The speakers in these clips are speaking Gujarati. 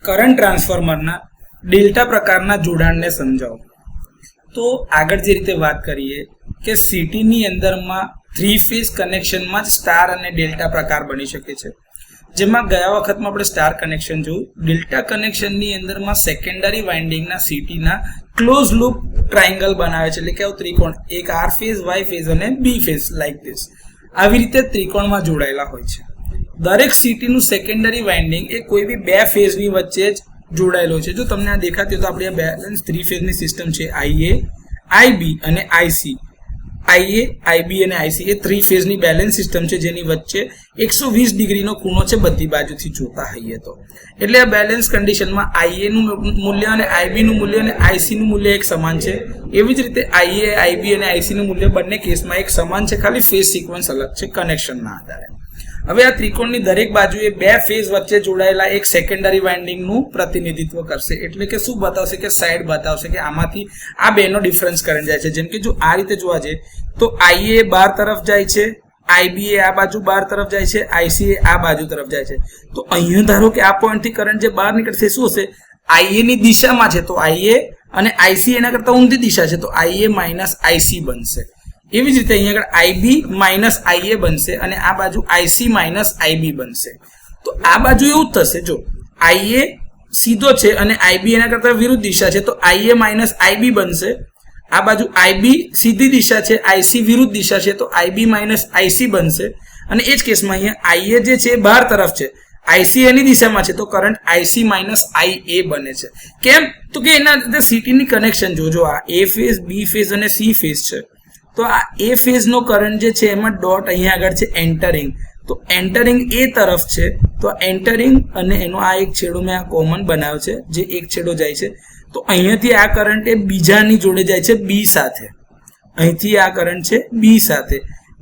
કરંટ ટ્રાન્સફોર્મરના ડેલ્ટા પ્રકારના જોડાણને સમજાવો. તો આગળ જે રીતે વાત કરીએ કે સિટીની અંદરમાં 3 ફેઝ કનેક્શનમાં જ સ્ટાર અને ડેલ્ટા પ્રકાર બની શકે છે, જેમાં ગયા વખતમાં આપણે સ્ટાર કનેક્શન જોયું. ડેલ્ટા કનેક્શનની અંદરમાં સેકન્ડરી વાઇન્ડિંગના સિટીના ક્લોઝ લૂપ ટ્રાયંગલ બનાવે છે, એટલે કે આવું ત્રિકોણ, એક આર ફેઝ, વાય ફેઝ અને બી ફેઝ લાઈક ધીસ, આવી રીતે ત્રિકોણમાં જોડાયેલા હોય છે. દરેક સિટીનું સેકન્ડરી વાઇન્ડિંગ એ કોઈ બી બે ફેઝની વચ્ચે જ જોડાયેલો છે. જો તમને આ દેખાતી હોય તો આપણી આ બેલેન્સ 3 ફેઝની સિસ્ટમ છે. IA, IB અને IC. IA, IB અને IC એ 3 ફેઝની બેલેન્સ સિસ્ટમ છે, જેની વચ્ચે 120 ડિગ્રીનો ખૂણો છે બધી બાજુથી જોતા હોઈએ તો. એટલે આ બેલેન્સ કન્ડિશનમાં IA નું મૂલ્ય અને IB નું મૂલ્ય અને IC નું મૂલ્ય એક સમાન છે. એવી જ રીતે IA, IB અને IC નું મૂલ્ય બંને કેસમાં એક સમાન છે, ખાલી ફેઝ સિક્વન્સ અલગ છે કનેક્શનના આધારે. હવે આ ત્રિકોણની દરેક બાજુએ બે ફેઝ વચ્ચે જોડાયેલા એક સેકન્ડરી વાઇન્ડિંગનું પ્રતિનિધિત્વ કરશે. એટલે કે શું બતાવશે કે સાઈડ બતાવશે કે આમાંથી આ બેનો ડિફરન્સ કરંટ જાય છે. જેમ કે જો આ રીતે જોવા જઈએ તો IA બાર તરફ જાય છે, IB એ આ બાજુ બાર તરફ જાય છે, IC એ આ બાજુ તરફ જાય છે. તો અહીંયા ધારો કે આ પોઈન્ટથી કરંટ જે બહાર નીકળશે શું હશે, IA ની દિશામાં છે તો IA અને IC એના કરતા ઊંધી દિશા છે તો IA માઇનસ IC બનશે. એવી જ રીતે અહીંયા આગળ IB માઇનસ IA બનશે અને આ બાજુ IC માઇનસ IB બનશે. તો આ બાજુ એવું જ થશે, જો IA સીધો છે અને IB એના કરતા વિરુદ્ધ દિશા છે તો IA માઇનસ IB બનશે. આ બાજુ IB સીધી દિશા છે, IC વિરુદ્ધ દિશા છે તો IB માઇનસ IC બનશે. અને એ જ કેસમાં અહીંયા IA જે છે બહાર તરફ છે, IC એની દિશામાં છે તો કરંટ IC માઇનસ IA બને છે. કેમ? તો કે એના સિટીની કનેક્શન જોજો, આ A ફેઝ, B ફેઝ અને C ફેઝ છે. તો આ A ફેઝનો કરંટ જે છે એમાં ડોટ અહીંયા આગળ છે એન્ટરિંગ, તો એન્ટરિંગ A તરફ છે તો એન્ટરિંગ અને એનો આ એક છેડો મેં આ કોમન બનાવ્યો છે, જે એક છેડો જાય છે તો અહીંયાથી આ કરંટ એ બીજાની જોડે જાય છે B સાથે. અહીંથી આ કરંટ છે B સાથે,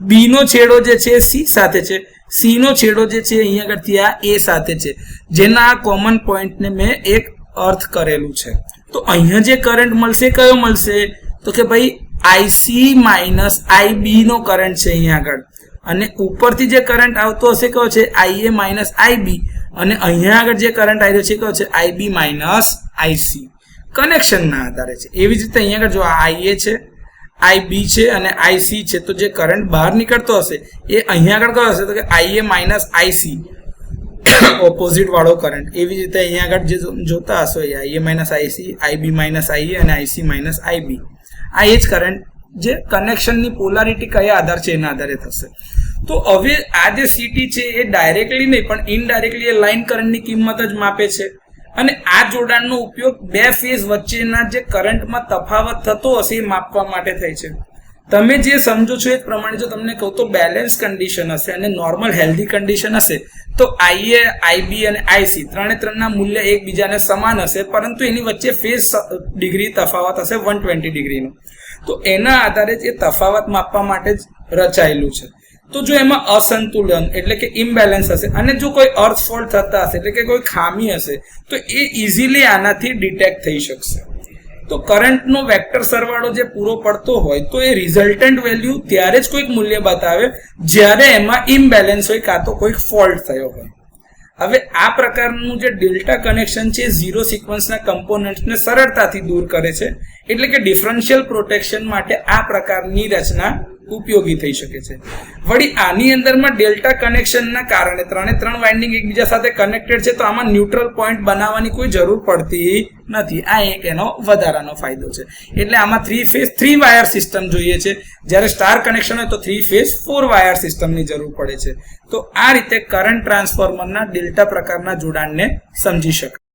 B નો છેડો જે છે C સાથે છે, C નો છેડો જે છે અહીંયા આગળથી આ A સાથે છે, જેના આ કોમન પોઈન્ટને મેં એક અર્થ કરેલું છે. તો અહીંયા જે કરંટ મળશે કયો મળશે, તો કે ભાઈ IC માઇનસ IB નો કરંટ છે અહીંયા આગળ, અને ઉપરથી જે કરંટ આવતો હશે કયો છે IA માઇનસ IB, અને અહીંયા આગળ જે કરંટ આવ્યો છે કયો છે IB માઇનસ IC, કનેક્શનના આધારે છે. એવી જ રીતે અહીંયા આગળ જો આ IA છે, IB છે અને IC છે, તો જે કરંટ બહાર નીકળતો હશે એ અહીંયા આગળ કયો હશે તો કે IA માઇનસ IC, ઓપોઝિટ વાળો કરંટ. એવી જ રીતે અહીંયા આગળ જે જોતા હશો IA minus IC, IB minus IA અને IC માઇનસ IB, આ એ જ કરંટ જે કનેક્શનની પોલારિટી કયા આધાર છે એના આધારે થશે. તો હવે આ જે સિટી છે એ ડાયરેક્ટલી નહીં પણ ઇનડાયરેક્ટલી એ લાઇન કરંટની કિંમત જ માપે છે. અને આ જોડાણનો ઉપયોગ બે ફેઝ વચ્ચેના જે કરંટમાં તફાવત થતો હશે એ માપવા માટે થાય છે. તમે જે સમજો છો એ પ્રમાણે જો તમને કહું તો બેલેન્સ કન્ડિશન હશે અને નોર્મલ હેલ્ધી કન્ડિશન હશે તો IA, IB અને IC ત્રણેના મૂલ્ય એકબીજાને સમાન હશે, પરંતુ એની વચ્ચે ફેઝ ડિગ્રી તફાવત હશે 120 ડિગ્રીનો. તો એના આધારે જ એ તફાવત માપવા માટે જ રચાયેલું છે. તો જો એમાં અસંતુલન એટલે કે ઇમ્બેલેન્સ હશે અને જો કોઈ અર્થ ફોલ્ટ થતા હશે એટલે કે કોઈ ખામી હશે તો એ ઇઝીલી આનાથી ડિટેક્ટ થઈ શકશે. તો કરંટનો વેક્ટર સરવાળો જે પૂરો પડતો હોય તો એ રિઝલ્ટન્ટ વેલ્યુ ત્યારે જ કોઈક મૂલ્ય બતાવે જ્યારે એમાં ઇમ્બેલેન્સ હોય કાં તો કોઈક ફોલ્ટ થયો હોય. હવે આ પ્રકારનું જે ડેલ્ટા કનેક્શન છે ઝીરો સિક્વન્સના કમ્પોનન્ટ્સને સરળતાથી દૂર કરે છે, એટલે કે ડિફરન્શિયલ પ્રોટેક્શન માટે આ પ્રકારની રચના ઉપયોગી થઈ શકે છે. વળી આની અંદરમાં ડેલ્ટા કનેક્શનના કારણે ત્રણ વાઇન્ડિંગ એકબીજા સાથે કનેક્ટેડ છે તો આમાં ન્યુટ્રલ પોઈન્ટ બનાવવાની કોઈ જરૂર પડતી નથી. આ એક એનો વધારાનો ફાયદો છે. એટલે આમાં 3 ફેઝ 3 વાયર સિસ્ટમ જોઈએ છે, જ્યારે સ્ટાર કનેક્શન હોય તો 3 ફેઝ 4 વાયર સિસ્ટમની જરૂર પડે છે. તો આ રીતે કરંટ ટ્રાન્સફોર્મરના ડેલ્ટા પ્રકારના જોડાણને સમજી શકાય.